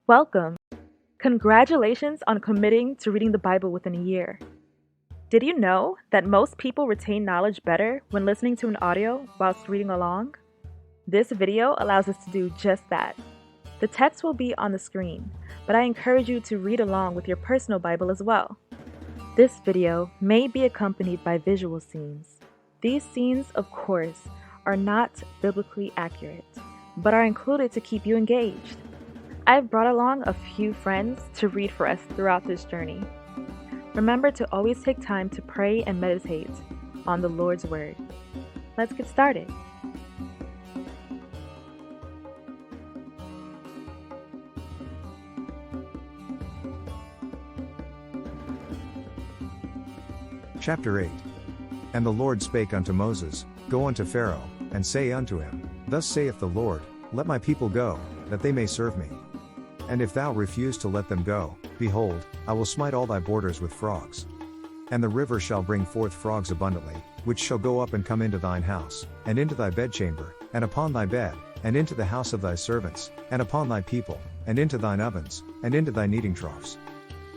Welcome! Congratulations on committing to reading the Bible within a year. Did you know that most people retain knowledge better when listening to an audio whilst reading along? This video allows us to do just that. The text will be on the screen, but I encourage you to read along with your personal Bible as well. This video may be accompanied by visual scenes. These scenes, of course, are not biblically accurate, but are included to keep you engaged. I've brought along a few friends to read for us throughout this journey. Remember to always take time to pray and meditate on the Lord's Word. Let's get started. Chapter 8. And the Lord spake unto Moses, Go unto Pharaoh, and say unto him, Thus saith the Lord, Let my people go, that they may serve me. And if thou refuse to let them go, behold, I will smite all thy borders with frogs. And the river shall bring forth frogs abundantly, which shall go up and come into thine house, and into thy bedchamber, and upon thy bed, and into the house of thy servants, and upon thy people, and into thine ovens, and into thy kneading troughs.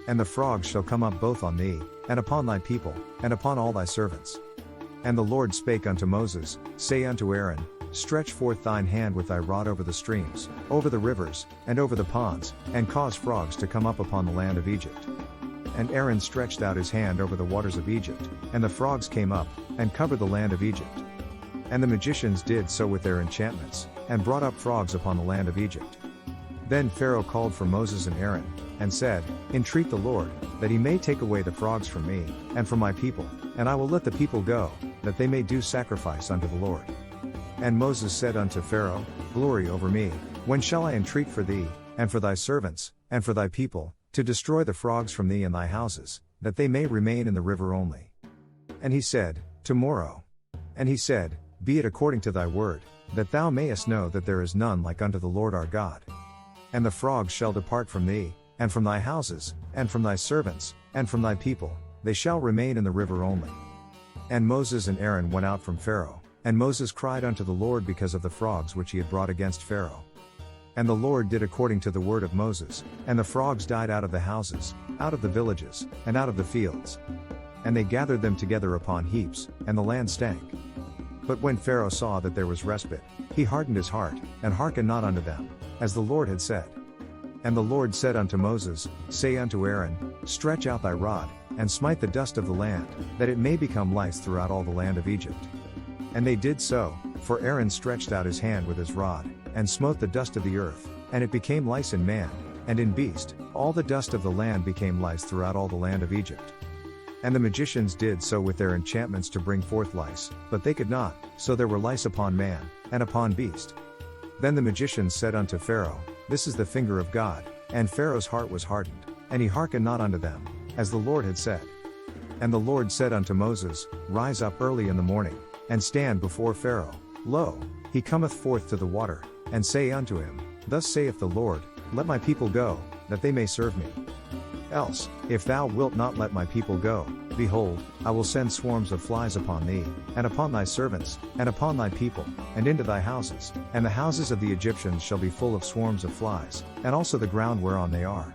And the frogs shall come up both on thee, and upon thy people, and upon all thy servants. And the Lord spake unto Moses, Say unto Aaron, Stretch forth thine hand with thy rod over the streams, over the rivers, and over the ponds, and cause frogs to come up upon the land of Egypt. And Aaron stretched out his hand over the waters of Egypt, and the frogs came up, and covered the land of Egypt. And the magicians did so with their enchantments, and brought up frogs upon the land of Egypt. Then Pharaoh called for Moses and Aaron, and said, Entreat the Lord, that he may take away the frogs from me, and from my people, and I will let the people go, that they may do sacrifice unto the Lord. And Moses said unto Pharaoh, Glory over me, when shall I entreat for thee, and for thy servants, and for thy people, to destroy the frogs from thee and thy houses, that they may remain in the river only? And he said, Tomorrow. And he said, Be it according to thy word, that thou mayest know that there is none like unto the Lord our God. And the frogs shall depart from thee, and from thy houses, and from thy servants, and from thy people, they shall remain in the river only. And Moses and Aaron went out from Pharaoh, and Moses cried unto the Lord because of the frogs which he had brought against Pharaoh. And the Lord did according to the word of Moses, and the frogs died out of the houses, out of the villages, and out of the fields. And they gathered them together upon heaps, and the land stank. But when Pharaoh saw that there was respite, he hardened his heart, and hearkened not unto them, as the Lord had said. And the Lord said unto Moses, Say unto Aaron, Stretch out thy rod, and smite the dust of the land, that it may become lice throughout all the land of Egypt. And they did so, for Aaron stretched out his hand with his rod, and smote the dust of the earth, and it became lice in man, and in beast, all the dust of the land became lice throughout all the land of Egypt. And the magicians did so with their enchantments to bring forth lice, but they could not, so there were lice upon man, and upon beast. Then the magicians said unto Pharaoh, This is the finger of God, and Pharaoh's heart was hardened, and he hearkened not unto them, as the Lord had said. And the Lord said unto Moses, Rise up early in the morning, and stand before Pharaoh. Lo, he cometh forth to the water, and say unto him, Thus saith the Lord, Let my people go, that they may serve me. Else, if thou wilt not let my people go, behold, I will send swarms of flies upon thee, and upon thy servants, and upon thy people, and into thy houses, and the houses of the Egyptians shall be full of swarms of flies, and also the ground whereon they are.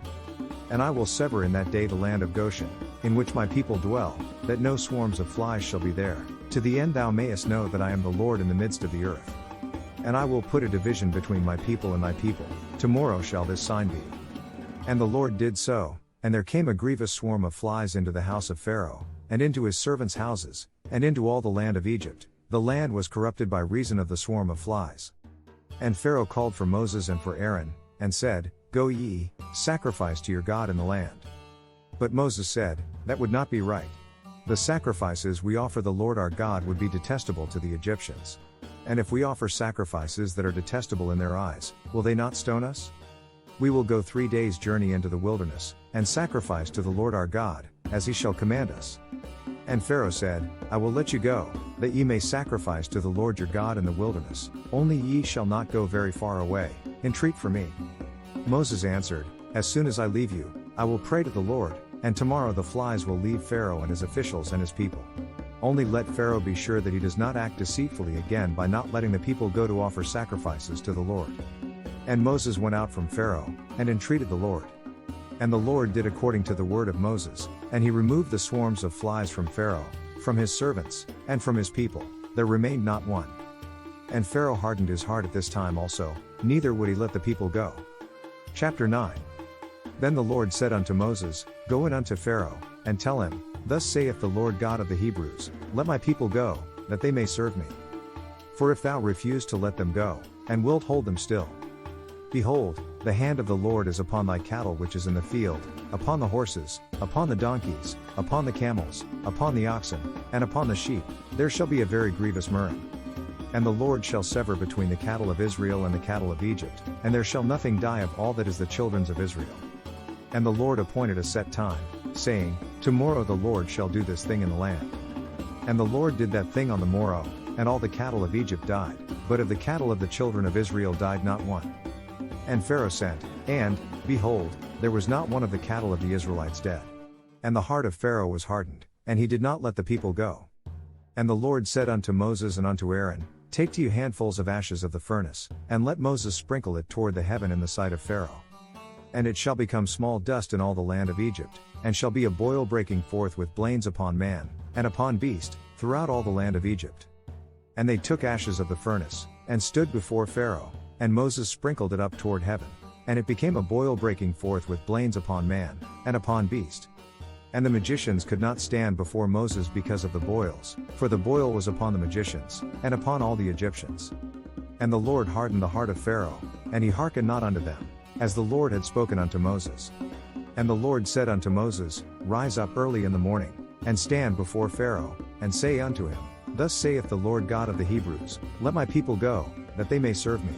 And I will sever in that day the land of Goshen, in which my people dwell, that no swarms of flies shall be there, to the end thou mayest know that I am the Lord in the midst of the earth. And I will put a division between my people and thy people, tomorrow shall this sign be. And the Lord did so, and there came a grievous swarm of flies into the house of Pharaoh, and into his servants' houses, and into all the land of Egypt. The land was corrupted by reason of the swarm of flies. And Pharaoh called for Moses and for Aaron, and said, Go ye, sacrifice to your God in the land. But Moses said, That would not be right. The sacrifices we offer the Lord our God would be detestable to the Egyptians. And if we offer sacrifices that are detestable in their eyes, will they not stone us? We will go 3 days' journey into the wilderness, and sacrifice to the Lord our God, as he shall command us. And Pharaoh said, I will let you go, that ye may sacrifice to the Lord your God in the wilderness, only ye shall not go very far away, entreat for me. Moses answered, As soon as I leave you, I will pray to the Lord, and tomorrow the flies will leave Pharaoh and his officials and his people. Only let Pharaoh be sure that he does not act deceitfully again by not letting the people go to offer sacrifices to the Lord. And Moses went out from Pharaoh, and entreated the Lord. And the Lord did according to the word of Moses, and he removed the swarms of flies from Pharaoh, from his servants, and from his people, there remained not one. And Pharaoh hardened his heart at this time also, neither would he let the people go. Chapter 9. Then the Lord said unto Moses, Go in unto Pharaoh, and tell him, Thus saith the Lord God of the Hebrews, Let my people go, that they may serve me. For if thou refuse to let them go, and wilt hold them still, behold, the hand of the Lord is upon thy cattle which is in the field, upon the horses, upon the donkeys, upon the camels, upon the oxen, and upon the sheep, there shall be a very grievous murrain. And the Lord shall sever between the cattle of Israel and the cattle of Egypt, and there shall nothing die of all that is the children's of Israel. And the Lord appointed a set time, saying, Tomorrow the Lord shall do this thing in the land. And the Lord did that thing on the morrow, and all the cattle of Egypt died, but of the cattle of the children of Israel died not one. And Pharaoh sent, and, behold, there was not one of the cattle of the Israelites dead. And the heart of Pharaoh was hardened, and he did not let the people go. And the Lord said unto Moses and unto Aaron, Take to you handfuls of ashes of the furnace, and let Moses sprinkle it toward the heaven in the sight of Pharaoh. And it shall become small dust in all the land of Egypt, and shall be a boil breaking forth with blains upon man, and upon beast, throughout all the land of Egypt. And they took ashes of the furnace, and stood before Pharaoh, and Moses sprinkled it up toward heaven, and it became a boil breaking forth with blains upon man, and upon beast. And the magicians could not stand before Moses because of the boils, for the boil was upon the magicians, and upon all the Egyptians. And the Lord hardened the heart of Pharaoh, and he hearkened not unto them, as the Lord had spoken unto Moses. And the Lord said unto Moses, Rise up early in the morning, and stand before Pharaoh, and say unto him, Thus saith the Lord God of the Hebrews, Let my people go, that they may serve me.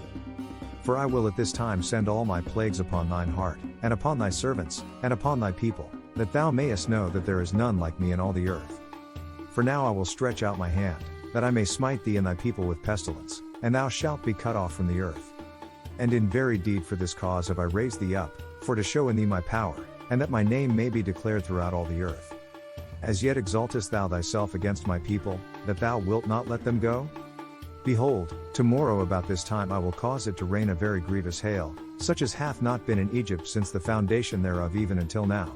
For I will at this time send all my plagues upon thine heart, and upon thy servants, and upon thy people, that thou mayest know that there is none like me in all the earth. For now I will stretch out my hand, that I may smite thee and thy people with pestilence, and thou shalt be cut off from the earth. And in very deed for this cause have I raised thee up, for to show in thee my power, and that my name may be declared throughout all the earth. As yet exaltest thou thyself against my people, that thou wilt not let them go? Behold, tomorrow about this time I will cause it to rain a very grievous hail, such as hath not been in Egypt since the foundation thereof even until now.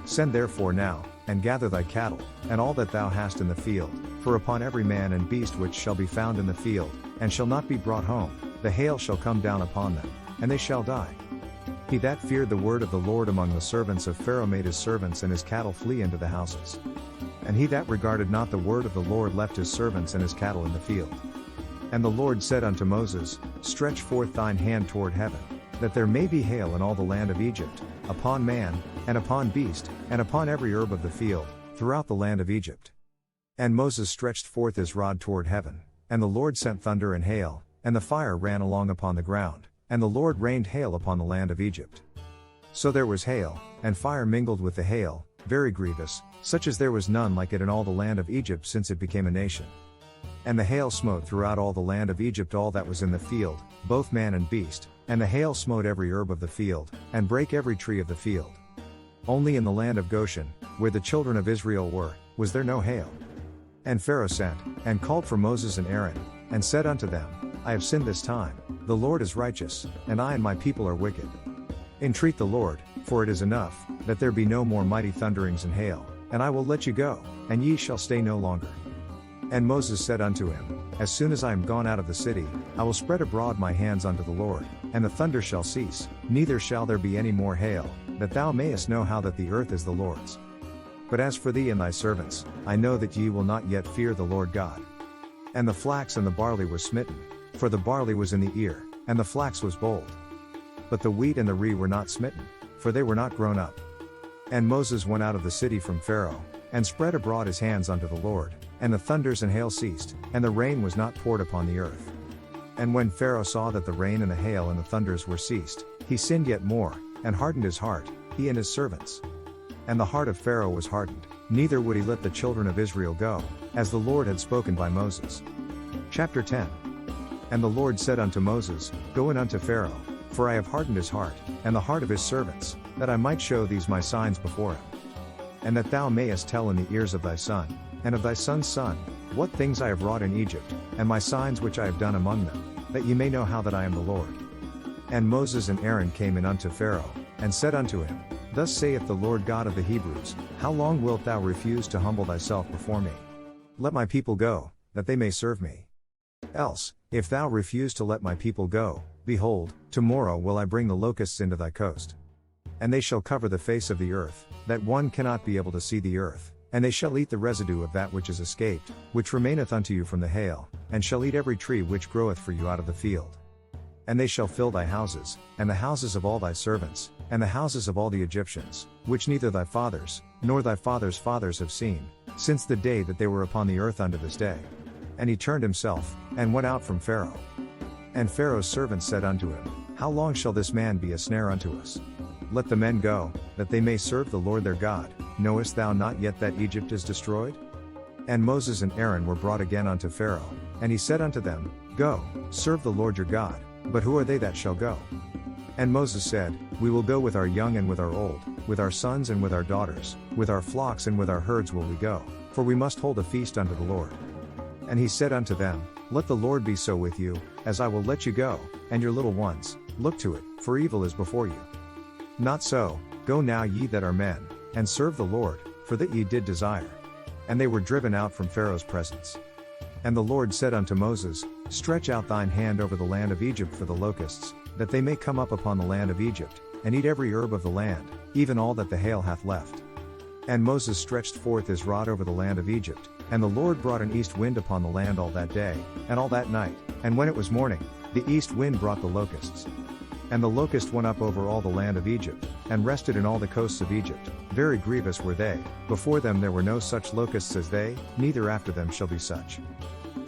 Send therefore now, and gather thy cattle, and all that thou hast in the field, for upon every man and beast which shall be found in the field, and shall not be brought home, the hail shall come down upon them, and they shall die. He that feared the word of the Lord among the servants of Pharaoh made his servants and his cattle flee into the houses. And he that regarded not the word of the Lord left his servants and his cattle in the field. And the Lord said unto Moses, Stretch forth thine hand toward heaven, that there may be hail in all the land of Egypt, upon man, and upon beast, and upon every herb of the field, throughout the land of Egypt. And Moses stretched forth his rod toward heaven, and the Lord sent thunder and hail, and the fire ran along upon the ground, and the Lord rained hail upon the land of Egypt. So there was hail, and fire mingled with the hail, very grievous, such as there was none like it in all the land of Egypt since it became a nation. And the hail smote throughout all the land of Egypt all that was in the field, both man and beast, and the hail smote every herb of the field, and brake every tree of the field. Only in the land of Goshen, where the children of Israel were, was there no hail. And Pharaoh sent, and called for Moses and Aaron, and said unto them, I have sinned this time, the Lord is righteous, and I and my people are wicked. Entreat the Lord, for it is enough, that there be no more mighty thunderings and hail, and I will let you go, and ye shall stay no longer. And Moses said unto him, As soon as I am gone out of the city, I will spread abroad my hands unto the Lord, and the thunder shall cease, neither shall there be any more hail, that thou mayest know how that the earth is the Lord's. But as for thee and thy servants, I know that ye will not yet fear the Lord God. And the flax and the barley were smitten, for the barley was in the ear, and the flax was bold. But the wheat and the rye were not smitten, for they were not grown up. And Moses went out of the city from Pharaoh, and spread abroad his hands unto the Lord, and the thunders and hail ceased, and the rain was not poured upon the earth. And when Pharaoh saw that the rain and the hail and the thunders were ceased, he sinned yet more, and hardened his heart, he and his servants. And the heart of Pharaoh was hardened, neither would he let the children of Israel go, as the Lord had spoken by Moses. Chapter 10. And the Lord said unto Moses, Go in unto Pharaoh, for I have hardened his heart, and the heart of his servants, that I might show these my signs before him. And that thou mayest tell in the ears of thy son, and of thy son's son, what things I have wrought in Egypt, and my signs which I have done among them, that ye may know how that I am the Lord. And Moses and Aaron came in unto Pharaoh, and said unto him, Thus saith the Lord God of the Hebrews, How long wilt thou refuse to humble thyself before me? Let my people go, that they may serve me. Else, if thou refuse to let my people go, behold, tomorrow will I bring the locusts into thy coast. And they shall cover the face of the earth, that one cannot be able to see the earth, and they shall eat the residue of that which is escaped, which remaineth unto you from the hail, and shall eat every tree which groweth for you out of the field. And they shall fill thy houses, and the houses of all thy servants, and the houses of all the Egyptians, which neither thy fathers, nor thy fathers' fathers have seen, since the day that they were upon the earth unto this day. And he turned himself, and went out from Pharaoh. And Pharaoh's servants said unto him, How long shall this man be a snare unto us? Let the men go, that they may serve the Lord their God. Knowest thou not yet that Egypt is destroyed? And Moses and Aaron were brought again unto Pharaoh, and he said unto them, Go, serve the Lord your God. But who are they that shall go? And Moses said, We will go with our young and with our old, with our sons and with our daughters, with our flocks and with our herds will we go, for we must hold a feast unto the Lord. And he said unto them, Let the Lord be so with you, as I will let you go, and your little ones, look to it, for evil is before you. Not so, go now ye that are men, and serve the Lord, for that ye did desire. And they were driven out from Pharaoh's presence. And the Lord said unto Moses, Stretch out thine hand over the land of Egypt for the locusts, that they may come up upon the land of Egypt, and eat every herb of the land, even all that the hail hath left. And Moses stretched forth his rod over the land of Egypt, and the Lord brought an east wind upon the land all that day, and all that night, and when it was morning, the east wind brought the locusts. And the locust went up over all the land of Egypt, and rested in all the coasts of Egypt, very grievous were they, before them there were no such locusts as they, neither after them shall be such.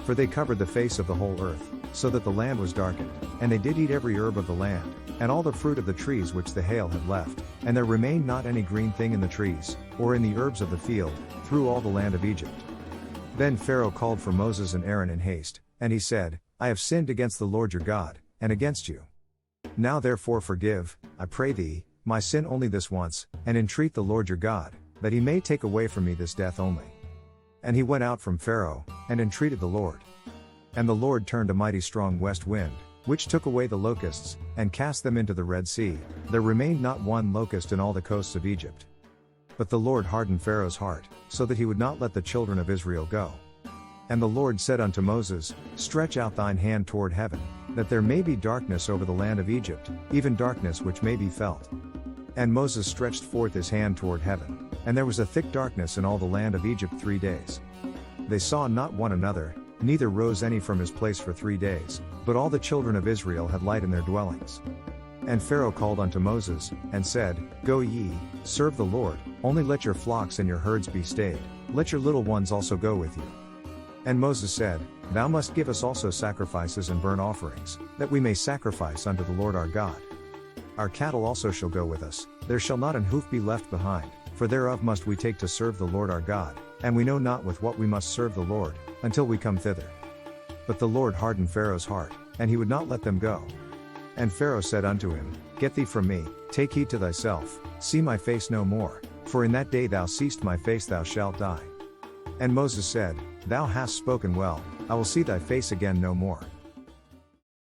For they covered the face of the whole earth, so that the land was darkened, and they did eat every herb of the land, and all the fruit of the trees which the hail had left, and there remained not any green thing in the trees, or in the herbs of the field, through all the land of Egypt. Then Pharaoh called for Moses and Aaron in haste, and he said, I have sinned against the Lord your God, and against you. Now therefore forgive, I pray thee, my sin only this once, and entreat the Lord your God, that he may take away from me this death only. And he went out from Pharaoh, and entreated the Lord. And the Lord turned a mighty strong west wind, which took away the locusts, and cast them into the Red Sea. There remained not one locust in all the coasts of Egypt. But the Lord hardened Pharaoh's heart, so that he would not let the children of Israel go. And the Lord said unto Moses, Stretch out thine hand toward heaven, that there may be darkness over the land of Egypt, even darkness which may be felt. And Moses stretched forth his hand toward heaven, and there was a thick darkness in all the land of Egypt 3 days. They saw not one another, neither rose any from his place for 3 days, but all the children of Israel had light in their dwellings. And Pharaoh called unto Moses, and said, Go ye, serve the Lord, only let your flocks and your herds be stayed, let your little ones also go with you. And Moses said, Thou must give us also sacrifices and burnt offerings, that we may sacrifice unto the Lord our God. Our cattle also shall go with us, there shall not an hoof be left behind, for thereof must we take to serve the Lord our God, and we know not with what we must serve the Lord, until we come thither. But the Lord hardened Pharaoh's heart, and he would not let them go. And Pharaoh said unto him, Get thee from me, take heed to thyself, see my face no more, for in that day thou seest my face thou shalt die. And Moses said, Thou hast spoken well, I will see thy face again no more.